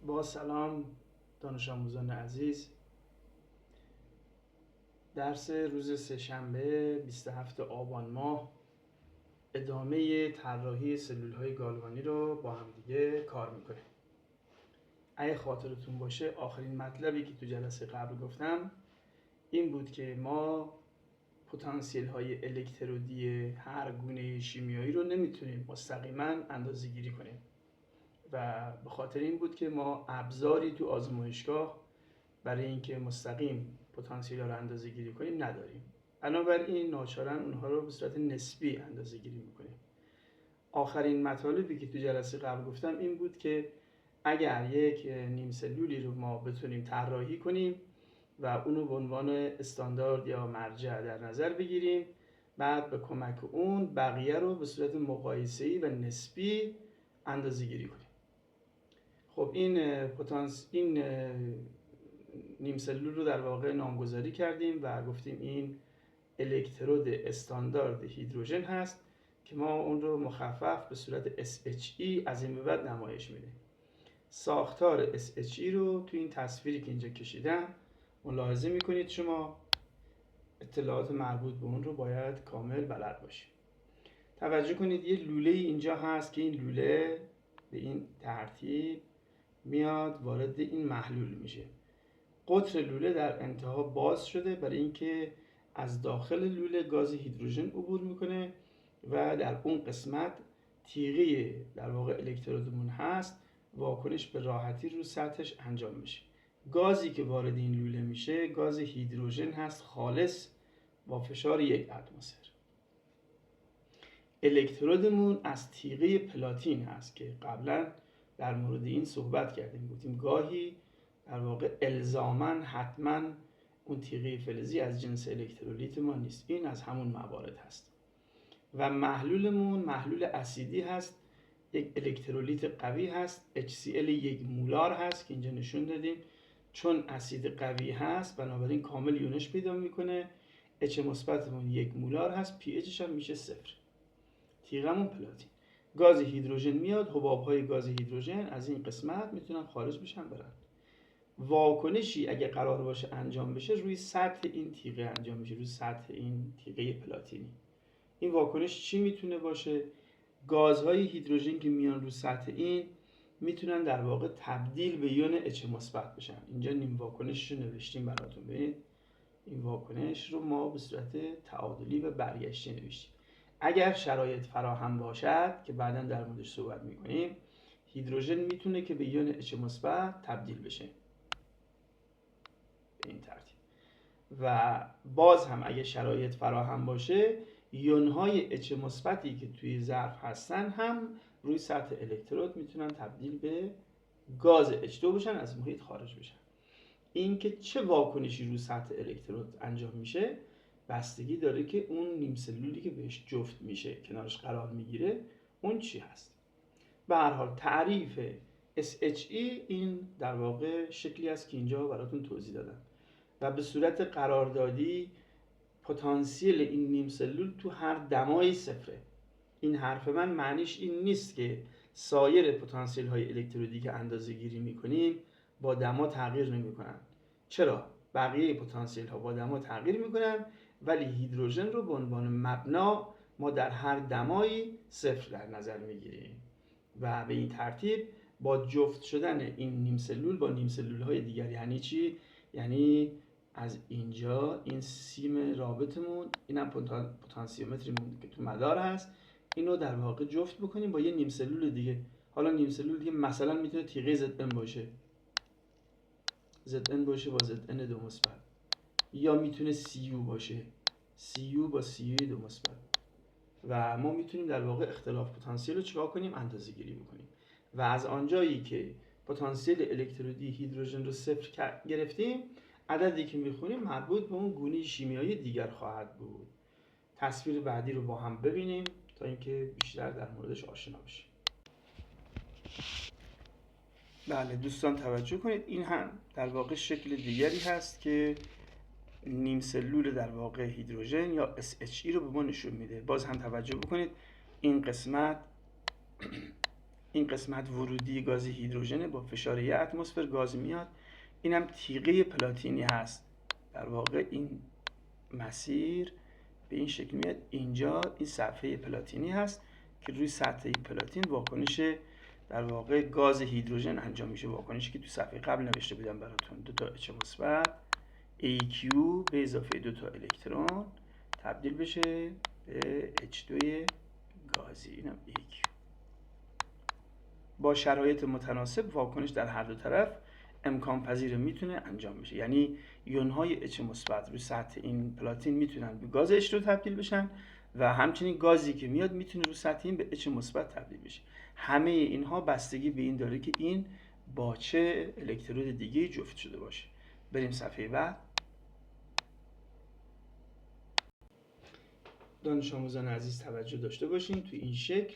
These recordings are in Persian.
با سلام دانش آموزان عزیز. درس روز سه‌شنبه 27 آبان ماه ادامه طراحی سلول‌های گالوانی رو با هم دیگه کار میکنیم. اگه خاطرتون باشه آخرین مطلبی که تو جلسه قبل گفتم این بود که ما پتانسیل های الکترودی هر گونه شیمیایی رو نمیتونیم مستقیما اندازه‌گیری کنیم و به خاطر این بود که ما ابزاری تو آزمایشگاه برای اینکه مستقیم پتانسیل رو اندازه گیری کنیم نداریم. بنابراین ناچارن اونها رو به صورت نسبی اندازه گیری میکنیم. آخرین مطالبی که تو جلسه قبل گفتم این بود که اگر یک نیم سلولی رو ما بتونیم طراحی کنیم و اونو به عنوان استاندارد یا مرجع در نظر بگیریم، بعد به کمک اون بقیه رو به صورت مقایسه‌ای و نسبی اندازه گیری کنیم. خب این نیم سلول رو در واقع نامگذاری کردیم و گفتیم این الکترود استاندارد هیدروژن هست که ما اون رو مخفف به صورت SHE از این به بعد نمایش میدیم. ساختار SHE رو تو این تصویری که اینجا کشیدم ملاحظه میکنید. شما اطلاعات مربوط به اون رو باید کامل بلد باشید. توجه کنید یه لوله اینجا هست که این لوله به این ترتیب میاد وارد این محلول میشه. قطر لوله در انتها باز شده برای اینکه از داخل لوله گاز هیدروژن عبور میکنه و در اون قسمت تیغه در واقع الکترودمون هست، واکنش به راحتی رو سطحش انجام میشه. گازی که وارد این لوله میشه گاز هیدروژن هست خالص با فشار 1 اتمسفر. الکترودمون از تیغه پلاتین هست که قبلا در مورد این صحبت کردیم. گفتیم گاهی در واقع الزاماً حتماً اون تیغه فلزی از جنس الکترولیت ما نیست، این از همون موارد هست. و محلولمون محلول اسیدی هست، یک الکترولیت قوی هست، HCl 1 مولار هست که اینجا نشون دادیم. چون اسید قوی هست بنابراین کامل یونش پیدا میکنه. H مثبتمون 1 مولار هست، pHش هم میشه 0. تیغمون پلاتین. گاز هیدروژن میاد، حباب‌های گاز هیدروژن از این قسمت میتونن خارج بشن برن. واکنشی اگه قرار باشه انجام بشه روی سطح این تیغه انجام میشه، روی سطح این تیغه پلاتینی. این واکنش چی میتونه باشه؟ گازهای هیدروژن که میان رو سطح این میتونن در واقع تبدیل به یون H مثبت بشن. اینجا نیم واکنشش رو نوشتیم براتون. ببینید این واکنش رو ما به صورت تعادلی و برگشتی نوشتیم. اگر شرایط فراهم باشد که بعداً در موردش صحبت میکنیم، هیدروژن میتونه که به یون H مثبت تبدیل بشه به این ترتیب. و باز هم اگه شرایط فراهم باشه یونهای H مثبتی که توی ظرف هستن هم روی سطح الکترود میتونن تبدیل به گاز H2 بشن، از محیط خارج بشن. این که چه واکنشی روی سطح الکترود انجام میشه بستگی داره که اون نیم سلولی که بهش جفت میشه کنارش قرار میگیره اون چی هست. به هر حال تعریف SHE این در واقع شکلی است که اینجا براتون توضیح دادم و به صورت قراردادی پتانسیل این نیم سلول تو هر دمایی صفره. این حرف من معنیش این نیست که سایر پتانسیل های الکترودی که اندازه گیری میکنیم با دما تغییر نمیکنن. چرا؟ بقیه پتانسیل ها با دما تغییر میکنن ولی هیدروژن رو به عنوان مبنا ما در هر دمایی صفر در نظر میگیریم و به این ترتیب با جفت شدن این نیم سلول با نیم سلول های دیگر یعنی چی؟ یعنی از اینجا این سیم رابطمون، اینم پتانسیومتریمون که تو مدار هست، اینو در واقع جفت بکنیم با یه نیم سلول دیگه. حالا نیم سلول دیگه مثلا میتونه تیغه ZN باشه، ZN باشه با ZN 2 مثبت، یا میتونه CU باشه، CU با CU 2 مثبت. و ما میتونیم در واقع اختلاف پتانسیل رو چیکار کنیم؟ اندازه گیری بکنیم. و از آنجایی که پتانسیل الکترودی هیدروژن رو صفر گرفتیم، عددی که میخونیم مربوط به اون گونه شیمیایی دیگر خواهد بود. تصویر بعدی رو با هم ببینیم تا اینکه بیشتر در موردش آشنا بشیم. بله دوستان توجه کنید، این هم در واقع شکل دیگری هست که نیم سلول در واقع هیدروژن یا SHE رو به ما نشون میده. باز هم توجه بکنید این قسمت این قسمت ورودی گاز هیدروژن با فشار 1 اتمسفر گاز میاد. اینم تیغه پلاتینی هست. در واقع این مسیر به این شکل میاد. اینجا این صفحه پلاتینی هست که روی سطح پلاتین واکنش در واقع گاز هیدروژن انجام میشه. واکنشی که تو صفحه قبل نوشته بودم براتون. 2 تا H مثبت AQ به اضافه 2 تا الکترون تبدیل بشه به H2 گازی. اینم AQ. با شرایط متناسب واکنش در هر دو طرف امکان پذیر میتونه انجام بشه. یعنی یونهای H مثبت روی سطح این پلاتین میتونن به گاز H2 تبدیل بشن و همچنین گازی که میاد میتونه روی سطح این به H مثبت تبدیل بشه. همه اینها بستگی به این داره که این با چه الکترود دیگه جفت شده باشه. بریم صفحه بعد. دانش آموزان عزیز توجه داشته باشین. تو این شکل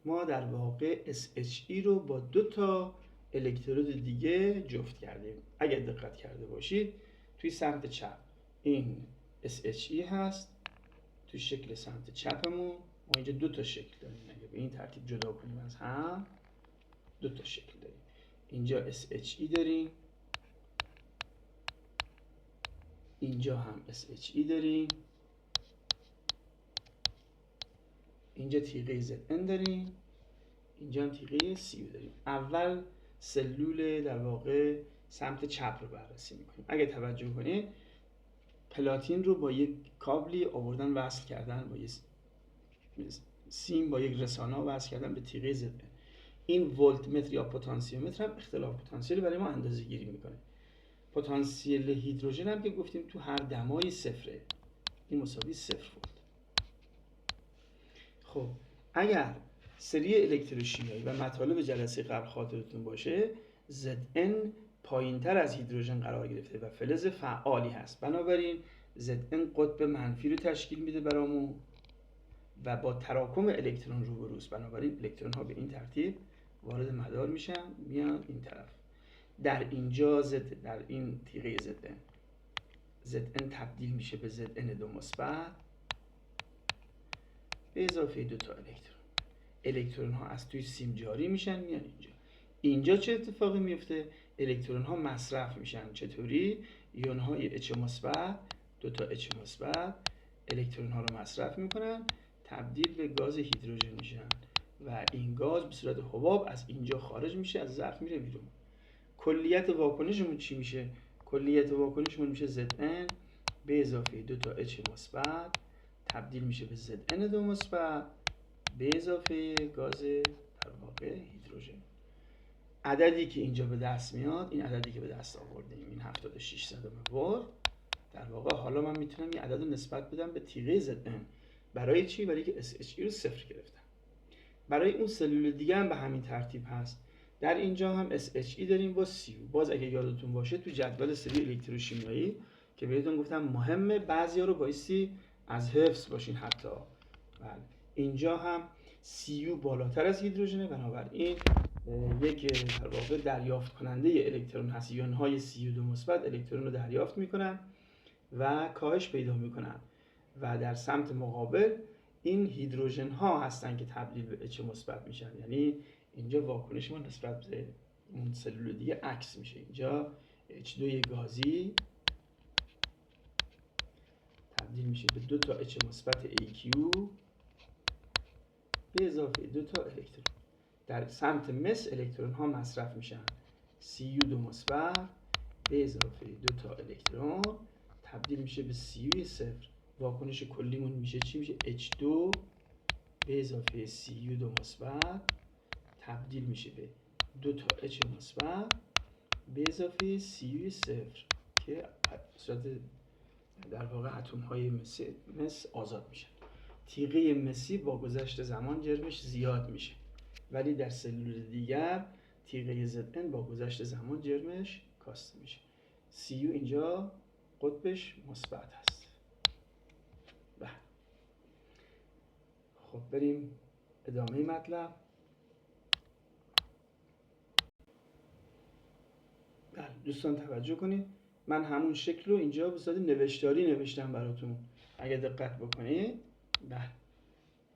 ما در واقع SHE رو با 2 تا الکترود دیگه جفت کردیم. اگر دقت کرده باشید توی سمت چپ این SHE هست. توی شکل سمت چپمون ما اینجا 2 تا شکل داریم. اگه به این ترتیب جدا کنیم از هم 2 تا شکل داریم. اینجا SHE داریم، اینجا هم SHE داریم، اینجا تیغه ZN داریم، اینجا هم تیغه CU داریم. اول سلول در واقع سمت چپ رو بررسی میکنیم. اگه توجه کنید پلاتین رو با یک کابلی آوردن وصل کردن، با یک سیم با یک رسانه وصل کردن به تیغه ZN. این ولتمتر یا پتانسیومتر هم اختلاف پتانسیل برای ما اندازه گیری میکنه. پتانسیل هیدروژن هم که گفتیم تو هر دمای صفره. این مساوی 0 ولت. خب اگر سری الکتروشیمیایی و مطالب جلسه قبل خاطرتون باشه ZN پایینتر از هیدروژن قرار گرفته و فلز فعالی هست. بنابراین ZN قطب منفی رو تشکیل میده برامون و با تراکم الکترون روبروست. بنابراین الکترون ها به این ترتیب وارد مدار میشن، میان این طرف. در اینجا در این تیغه ZN تبدیل میشه به ZN2 مثبت به اضافه 2 تا الکترون. الکترون ها از توی سیم جاری میشن، میان اینجا. اینجا چه اتفاقی میفته؟ الکترون ها مصرف میشن. چطوری؟ ایون های H مثبت 2 تا H مثبت الکترون ها رو مصرف میکنن، تبدیل به گاز هیدروژن میشن و این گاز به صورت حباب از اینجا خارج میشه، از ظرف میره بیرون. کلیت واکنشمون چی میشه؟ کلیت واکنشمون میشه ZN به اضافه 2 تا H مثبت تبدیل میشه به ZN2 مثبت به اضافه گاز در واقع هیدروژن. عددی که اینجا به دست میاد، این عددی که به دست آوردیم، این 76 صدم ولت، در واقع حالا من میتونم این عدد رو نسبت بدم به تیغه ZN. برای چی؟ برای که SHE رو 0 گرفتم. برای اون سلول دیگه هم به همین ترتیب هست. در اینجا هم SHE داریم با CU. باز اگه یادتون باشه تو جدول سری الکتروشیمیایی که بهتون گفتم مهمه، بعضیا رو بایستی از حفظ باشین حتی. بله. اینجا هم CU بالاتر از هیدروژنه، بنابراین یک در واقع دریافت کننده الکترون هست. ایون های CU2 مثبت الکترون رو دریافت میکنن و کاهش پیدا میکنن و در سمت مقابل این هیدروژن ها هستن که تبدیل به H مثبت میشن. یعنی اینجا واکنش ما نسبت به اون سلول دیگه عکس میشه. اینجا H2 گازی تبدیل میشه به 2 تا H مثبت AQ به اضافه 2 تا الکترون. در سمت مس الکترون ها مصرف میشن. CU2 مثبت به اضافه 2 تا الکترون تبدیل میشه به CU 0. واکنش کلیمون میشه چی؟ میشه H2 به اضافه CU2 مثبت تبدیل میشه به 2 تا H مثبت به اضافه CU 0 که صورت در واقع اتم های مس آزاد میشن. تیغه مسی با گذشت زمان جرمش زیاد میشه، ولی در سلول دیگر تیغه ZN با گذشت زمان جرمش کاسته میشه. CU اینجا قطبش مثبت هست. خب بریم ادامه مطلب. بله دوستان توجه کنید، من همون شکل رو اینجا به صورت نوشتاری نوشتم براتون. اگر دقت بکنید، بله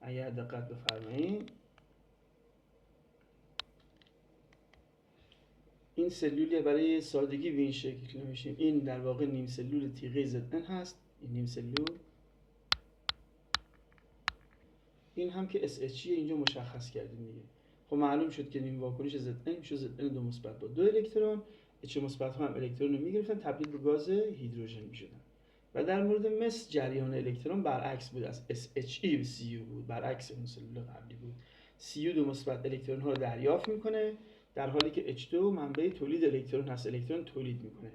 اگر دقت بفرمایید این سلولیه، برای سادگی به این شکل نمیشیم. این در واقع نیم سلول تیغه زدن هست، این نیم سلول. این هم که SH اینجا مشخص کردیم دیگه. خب معلوم شد که نیم واکنش زدن میشه زدن 2 مثبت با 2 الکترون، H مثبت هم الکترون رو میگرفتن تبدیل به گاز هیدروژن میشدن. و در مورد مس جریان الکترون برعکس بود، از SHE به CU بود، برعکس اون سلول قبلی بود. CU 2 مثبت الکترون ها رو دریافت میکنه، در حالی که H2 منبع تولید الکترون هست، الکترون تولید میکنه.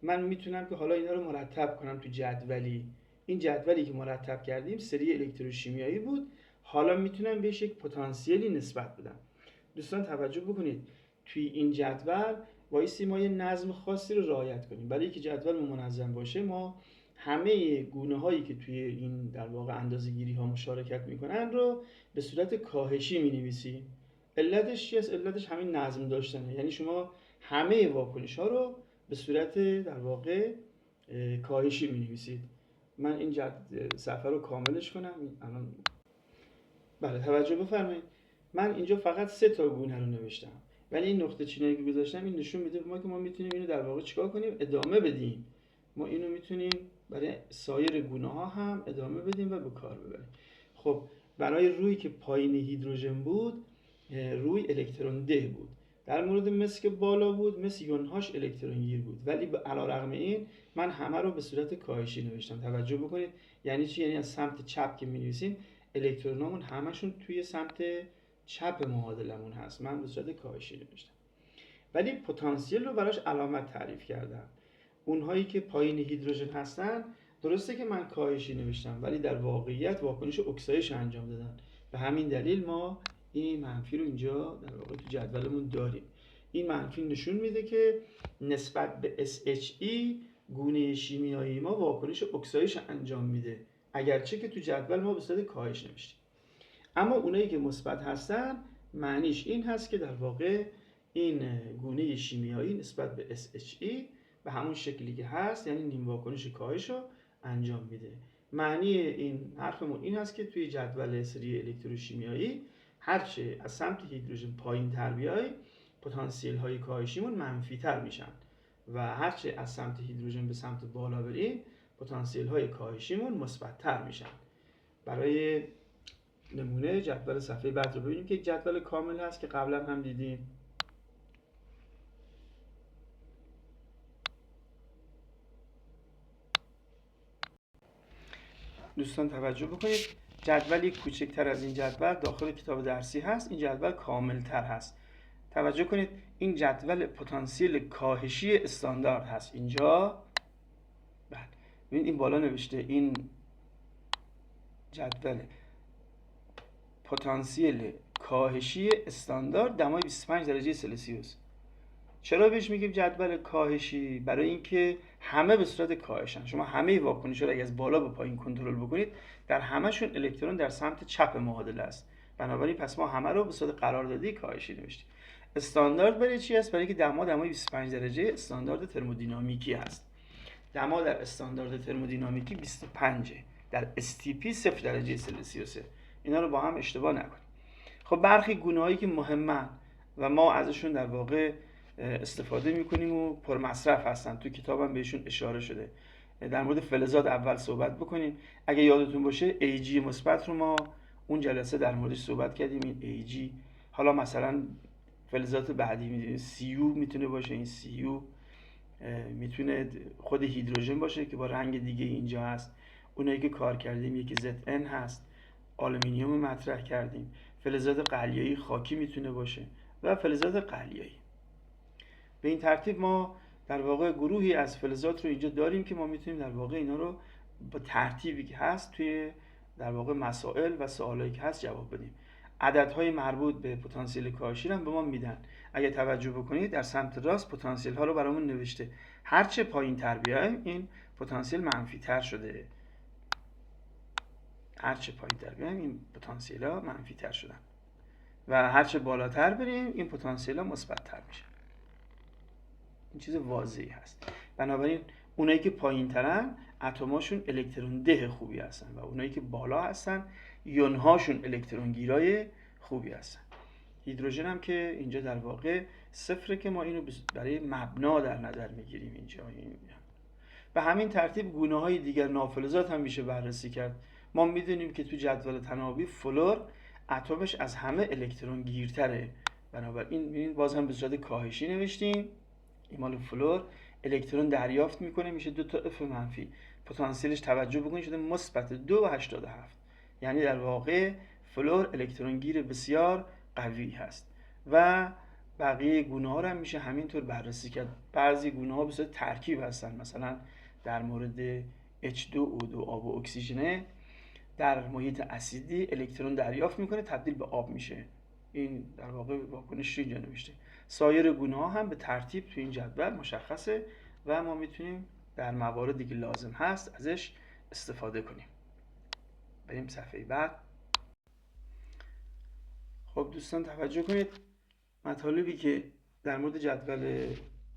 من میتونم که حالا اینا رو مرتب کنم تو جدولی. این جدولی که مرتب کردیم سری الکتروشیمیایی بود، حالا میتونم بهش یک پتانسیلی نسبت بدم. دوستان توجه بکنید، توی این جدول وایسی ما یه نظم خاصی رو رعایت کنیم. برای اینکه جدول منظم باشه ما همه گونه هایی که توی این در واقع اندازه‌گیری ها مشارکت میکنن رو به صورت کاهشی مینویسیم. علتش چیه؟ علتش همین نظم داشتنه. یعنی شما همه واکنش ها رو به صورت در واقع کاهشی مینویسید. من این صفحه رو کاملش کنم. الان بله توجه بفرمایید، من اینجا فقط 3 تا گونه رو نوشتم، ولی این نقطه چینایی که گذاشتم این نشون میده ما که ما میتونیم اینو در واقع چیکار کنیم؟ ادامه بدیم. ما اینو میتونیم برای سایر گونه ها هم ادامه بدیم و به کار ببریم. خب برای روی که پایین هیدروژن بود، روی الکترون ده بود. در مورد مس که بالا بود، مس یونهاش الکترون گیر بود، ولی علیرغم این من همه رو به صورت کاهشی نوشتم. توجه بکنید یعنی چی؟ یعنی از سمت چپ که می‌نویسیم الکترونامون همشون توی سمت چپ معادلمون هست. من به صورت کاهشی نوشتم. ولی پتانسیل رو براش علامت تعریف کردم. اونهایی که پایین هیدروژن هستن درسته که من کاهشی نوشتم، ولی در واقعیت واکنش اکسایش انجام دادن. به همین دلیل ما این منفی رو اینجا در واقع تو جدولمون داریم. این منفی نشون میده که نسبت به SHE گونه شیمیایی ما واکنش اکسایش انجام میده، اگرچه که تو جدول ما به صورت کاهش نوشتیم. اما اونایی که مثبت هستن معنیش این هست که در واقع این گونه شیمیایی نسبت به SHE به همون شکلی که هست، یعنی نیم واکنش کاهش رو انجام میده. معنی این حرفمون این هست که توی جدول سری الکتروشیمیایی هرچه از سمت هیدروژن پایین تر بیای پتانسیل های کاهشیمون منفی تر میشن و هرچه از سمت هیدروژن به سمت بالا بریم پتانسیل های کاهشیمون مثبت تر میشن. برای نمونه جدول صفحه بعد رو ببینیم که یک جدول کامل هست که قبلا هم دیدیم. دوستان توجه بکنید، جدولی کوچکتر از این جدول داخل کتاب درسی هست. این جدول کامل تر هست. توجه کنید این جدول پتانسیل کاهشی استاندارد هست. اینجا بله ببینید این بالا نوشته این جدول پتانسیل کاهشی استاندارد دمای 25 درجه سلسیوس. چرا بهش میگیم جدول کاهشی؟ برای اینکه همه به صورت کاهشن. شما همه واکنش‌ها رو اگه از بالا به پایین کنترل بکنید در همه‌شون الکترون در سمت چپ معادله است. بنابراین پس ما همه رو به صورت قراردادی کاهشی نوشتیم. استاندارد برای چی است؟ برای اینکه دمای 25 درجه استاندارد ترمودینامیکی است. دما در استاندارد ترمودینامیکی 25 در STP 0 درجه سلسیوسه. اینا رو با هم اشتباه نکنید. خب برخی گونه‌هایی که مهمن و ما ازشون در واقع استفاده میکنیم و پرمصرف هستن، تو کتابم بهشون اشاره شده. در مورد فلزات اول صحبت بکنیم. اگه یادتون باشه Ag مثبت رو ما اون جلسه در موردش صحبت کردیم. این Ag حالا مثلا فلزات بعدی میدونید Cu میتونه باشه، این Cu میتونه خود هیدروژن باشه که با رنگ دیگه اینجا هست. اونایی که کار کردیم یکی Zn هست، آلومینیوم مطرح کردیم، فلزات قلیایی خاکی میتونه باشه و فلزات قلیایی. به این ترتیب ما در واقع گروهی از فلزات رو اینجا داریم که ما میتونیم در واقع اینا رو با ترتیبی که هست توی در واقع مسائل و سوالایی که هست جواب بدیم. عددهای مربوط به پتانسیل کاهشی رو به ما میدن. اگه توجه بکنید در سمت راست پتانسیل ها رو برامون نوشته. هرچه پایین تر بیایم این پتانسیل منفی تر شده. هرچه پایین تر بیایم این پتانسیل ها منفی تر شدن و هرچه بالاتر بریم این پتانسیل ها مثبت تر میشن. این چیز واضحی هست. بنابراین اونایی که پایین ترن اتماشون الکترون ده خوبی هستن و اونایی که بالا هستن یونهاشون الکترون گیرای خوبی هستن. هیدروژن هم که اینجا در واقع صفره که ما اینو برای مبنا در نظر میگیریم اینجا. به همین ترتیب گونه های دیگر نافلزات هم میشه بررسی کرد. ما میدونیم که تو جدول تناوبی فلور اتمش از همه الکترون گیرتره، بنابراین میبینید باز هم به صورت کاهشی نوشتیم. ایمال فلور الکترون دریافت میکنه، میشه 2 تا اف منفی، پتانسیلش توجه بکنید شده مثبت 2.87، یعنی در واقع فلور الکترون گیر بسیار قوی هست. و بقیه گونه ها رو هم میشه همینطور بررسی کرد. بعضی گونه ها به صورت ترکیب هستن، مثلا در مورد H2O2 آب و اکسیژنه در محیط اسیدی الکترون دریافت میکنه تبدیل به آب میشه. این در واقع واکنش اینجا نوشته. سایر گونه ها هم به ترتیب تو این جدول مشخصه و ما میتونیم در مواردی که لازم هست ازش استفاده کنیم. بریم صفحه بعد. خب دوستان توجه کنید، مطالبی که در مورد جدول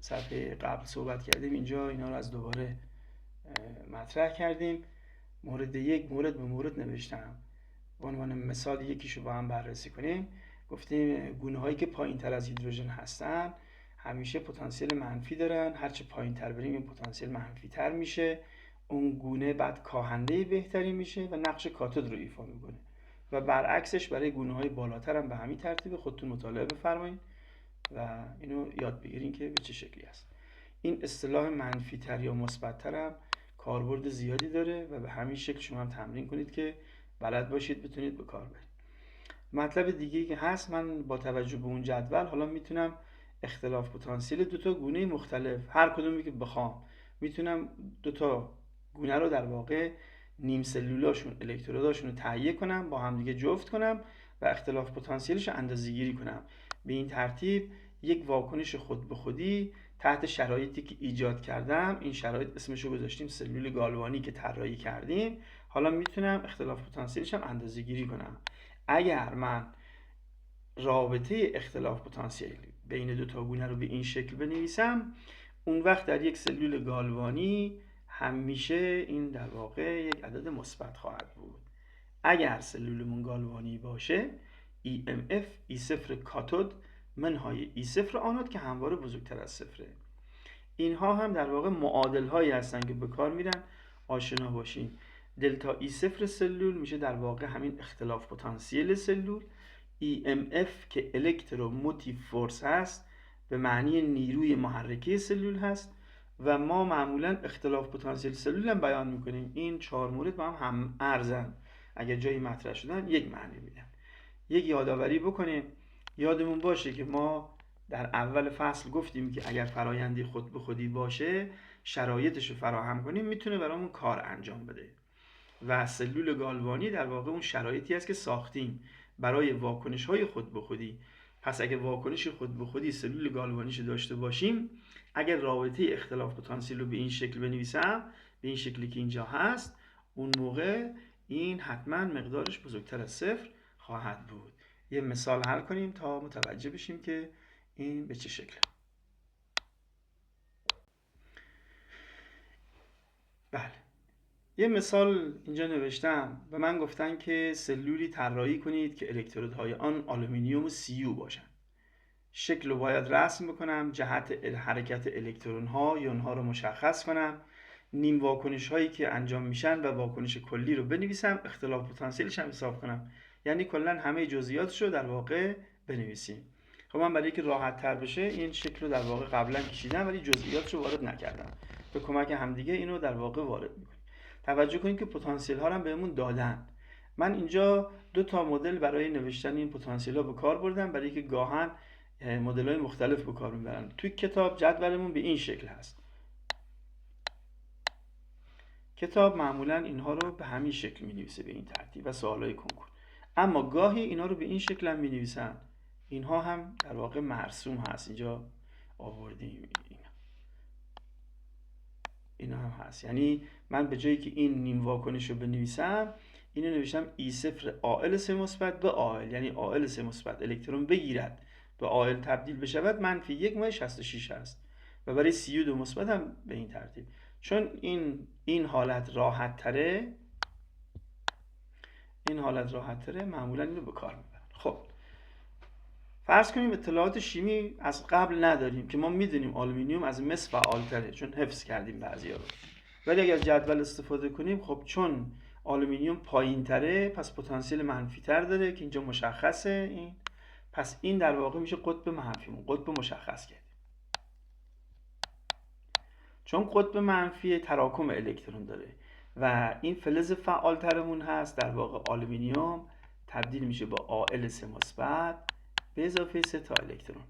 صفحه قبل صحبت کردیم اینجا اینا رو از دوباره مطرح کردیم. مورد یک مورد به مورد نوشتم. به عنوان مثال یکیشو با هم بررسی کنیم. گفتیم گونه هایی که پایین تر از هیدروژن هستن همیشه پتانسیل منفی دارن، هرچه پایین تر بریم این پتانسیل منفی تر میشه، اون گونه بعد کاهنده بهتری میشه و نقش کاتود رو ایفا میکنه. و برعکسش برای گونه های بالاتر هم به همین ترتیب خودتون مطالعه بفرمایید و اینو یاد بگیرین که به چه شکلی است. این اصطلاح منفی تر یا مثبت تر هم کاربرد زیادی داره و به همین شکل شما هم تمرین کنید که بلد باشید بتونید به کار برید. مطلب دیگه‌ای که هست، من با توجه به اون جدول حالا میتونم اختلاف پتانسیل 2 تا گونه مختلف هر کدومی که بخوام میتونم 2 تا گونه رو در واقع نیم سلولاشون الکتروداشون رو تهیه کنم، با هم دیگه جفت کنم و اختلاف پتانسیلش رو اندازه‌گیری کنم. به این ترتیب یک واکنش خود به خودی تحت شرایطی که ایجاد کردم، این شرایط اسمش رو گذاشتیم سلول گالوانی که طراحی کردیم، حالا میتونم اختلاف پتانسیلش هم اندازه‌گیری کنم. اگر من رابطه اختلاف پتانسیل بین 2 تا گونه رو به این شکل بنویسم، اون وقت در یک سلول گالوانی همیشه این در واقع یک عدد مثبت خواهد بود. اگر سلولمون گالوانی باشه EMF E0 کاتود منهای E0 آنود که همواره بزرگتر از صفره. اینها هم در واقع معادل هایی هستن که به کار میرن، آشنا باشین. دلتا E0 سلول میشه در واقع همین اختلاف پتانسیل سلول. EMF که الکتروموتیو فورس هست به معنی نیروی محرکه سلول هست و ما معمولا اختلاف پتانسیل سلول هم بیان میکنیم. این 4 مورد با هم ارزن، اگر جایی مطرح شدن یک معنی میدن. یک یادآوری بکنیم، یادمون باشه که ما در اول فصل گفتیم که اگر فرایندی خود به خودی باشه شرایطش رو فراهم کنیم میتونه برامون کار انجام بده و سلول گالوانی در واقع اون شرایطی است که ساختیم برای واکنش های خود به خودی. پس اگر واکنش خود به خودی سلول گالوانیش داشته باشیم، اگر رابطه اختلاف پتانسیل رو به این شکل بنویسم، به این شکلی که اینجا هست، اون موقع این حتما مقدارش بزرگتر از 0 خواهد بود. یه مثال حل کنیم تا متوجه بشیم که این به چه شکله. بله، یه مثال اینجا نوشتم و من گفتن که سلولی طراحی کنید که الکترودهای آن آلومینیوم و سیو باشن. شکل رو باید رسم بکنم، جهت حرکت الکترون ها یا اونها رو مشخص کنم، نیم واکنش هایی که انجام میشن و واکنش کلی رو بنویسم، اختلاف پتانسیلش هم حساب کنم. یعنی کلا همه جزئیاتش رو در واقع بنویسیم. خب من برای اینکه راحت تر بشه این شکل رو در واقع قبلا کشیدم ولی جزئیاتش رو وارد نکردم. به کمک همدیگه اینو در واقع وارد میکنیم. توجه کنید که پتانسیل ها رو بهمون دادن. من اینجا 2 تا مدل برای نوشتن این پتانسیل ها به کار بردم، برای اینکه گاهن مدل های مختلف به کار میبرن. توی کتاب جدولمون به این شکل هست. کتاب معمولا اینها رو به همین شکل می‌نویسه به این ترتیب و سوالای کنکور. اما گاهی اینا رو به این شکل هم می‌نویسن. اینها هم در واقع مرسوم هست، اینجا آوردیم اینا هم هست. یعنی من به جایی که این نیم واکنش رو بنویسم، اینو نوشتم E0 AL 3 مثبت به AL، یعنی AL 3 مثبت الکترون بگیرد به AL تبدیل بشود منفی 1.66 هست و برای Cu2 مثبت هم به این ترتیب. چون این حالت راحت تره، معمولا اینو به کار میبرن. خب فرض کنیم اطلاعات شیمی از قبل نداریم که ما میدونیم آلومینیوم از مس فعالتره چون حفظ کردیم بعضیا رو، ولی اگر جدول استفاده کنیم خب چون آلومینیوم پایین تره پس پتانسیل منفی تر داره که اینجا مشخصه این، پس این در واقع میشه قطب منفیمون، قطب مشخص کردیم. چون قطب منفی تراکم الکترون داره و این فلز فعال ترمون هست، در واقع آلومینیوم تبدیل میشه با Al 3 مثبت به اضافه 3 تا الکترون،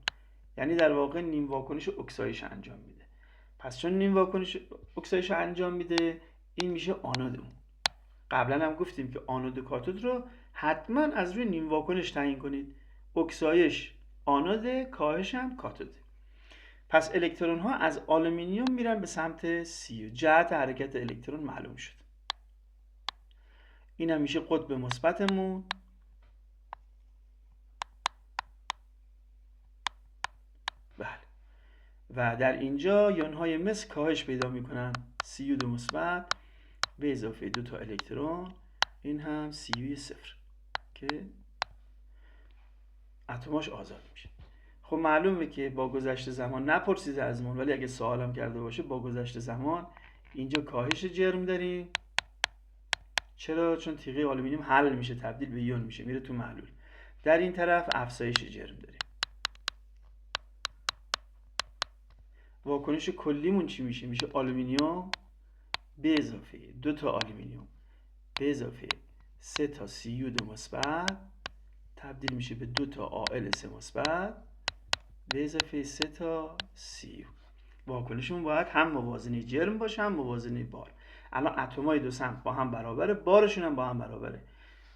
یعنی در واقع نیم واکنش اکسایش انجام میده. پس چون نیم واکنش اکسایش انجام میده این میشه آنودمون. قبلا هم گفتیم که آنود و کاتود رو حتما از روی نیم واکنش تعیین کنید، اکسایش آنود، کاهش هم کاتود. پس الکترون ها از آلومینیوم میرن به سمت سی، جهت حرکت الکترون معلوم شد. این هم میشه قطب مثبتمون. بله. و در اینجا یونهای مس کاهش پیدا میکنن، سی دو مثبت به اضافه 2 تا الکترون، این هم سی صفر که اتماش آزاد میشه. خب معلومه که با گذشت زمان، نپرسیده ازمون ولی اگه سوالم کرده باشه، با گذشت زمان اینجا کاهش جرم داریم. چرا؟ چون تیغه آلومینیوم حل میشه، تبدیل به یون میشه، میره تو محلول. در این طرف افزایش جرم داریم. واکنش کلیمون چی میشه؟ میشه آلومینیوم به اضافه 2 تا آلومینیوم به اضافه 3 تا سی2 مثبت تبدیل میشه به 2 تا Al 3 مثبت به اضافه 3 تا سی. واکنشمون باید هم موازنه جرم باشه هم موازنه بار. الان اتمای دو سمت با هم برابره، بارشون هم با هم برابره.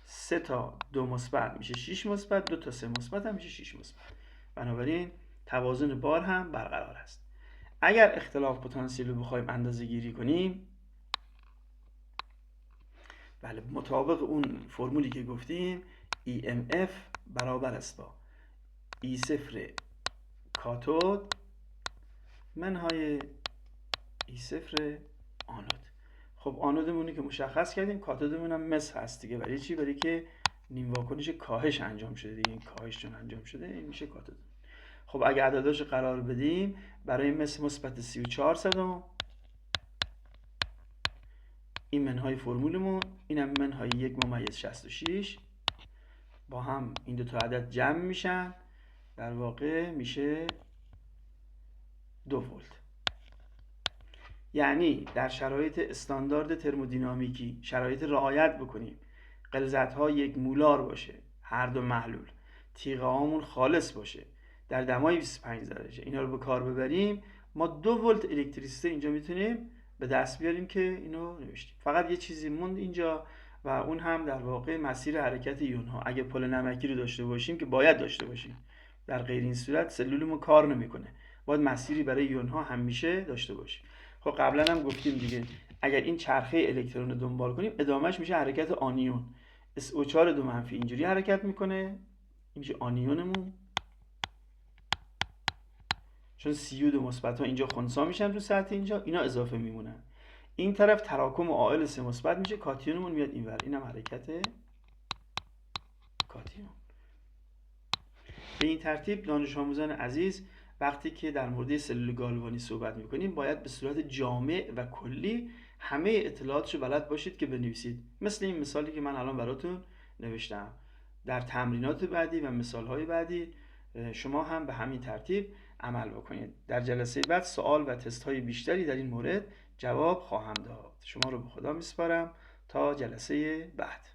3 تا 2 مثبت میشه 6 مثبت، 2 تا 3 مثبت هم میشه 6 مثبت. بنابراین توازن بار هم برقرار است. اگر اختلاف پتانسیل رو بخوایم اندازه گیری کنیم، بله، مطابق اون فرمولی که گفتیم EMF برابر است با E0 کاتود منهای E0 آنود. خب آنودمونی که مشخص کردیم، کاتودمون هم مس هست دیگه. برای چی؟ برای که نیم واکنش کاهش انجام شده دیگه. این کاهش چون انجام شده این میشه کاتود. خب اگه عدداش قرار بدیم، برای مس مثبت 34 صدم این منهای فرمولمون، اینم منهای 1/66 با هم این دو تا عدد جمع میشن، در واقع میشه 2 ولت. یعنی در شرایط استاندارد ترمودینامیکی شرایط رعایت بکنیم، غلظت ها 1 مولار باشه، هر دو محلول، تیغه هامون خالص باشه، در دمای 25 درجه اینا رو به کار ببریم، ما 2 ولت الکتریسیته اینجا میتونیم به دست بیاریم که اینو نوشتیم. فقط یه چیزی موند اینجا و اون هم در واقع مسیر حرکت یون ها. اگه پل نمکی رو داشته باشیم که باید داشته باشیم، در غیر این صورت سلولمون کار نمیکنه. باید مسیری برای یون ها همیشه داشته باشیم. خب قبلا هم گفتیم دیگه، اگر این چرخه الکترون رو دنبال کنیم ادامهش میشه حرکت آنیون. SO4 دو منفی اینجوری حرکت میکنه، این میشه آنیونمون، چون سی دو مثبت ها اینجا خنثی میشن رو سطح اینجا، اینا اضافه میمونن. این طرف تراکم Al 3 مثبت میشه، کاتیونمون میاد اینور، اینم حرکت کاتیون. به این ترتیب دانش آموزان عزیز، وقتی که در مورد سلول گالوانی صحبت میکنیم باید به صورت جامع و کلی همه اطلاعاتشو بلد باشید که بنویسید، مثل این مثالی که من الان براتون نوشتم. در تمرینات بعدی و مثالهای بعدی شما هم به همین ترتیب عمل بکنید. در جلسه بعد سوال و تست‌های بیشتری در این مورد جواب خواهم داد. شما رو به خدا میسپارم تا جلسه بعد.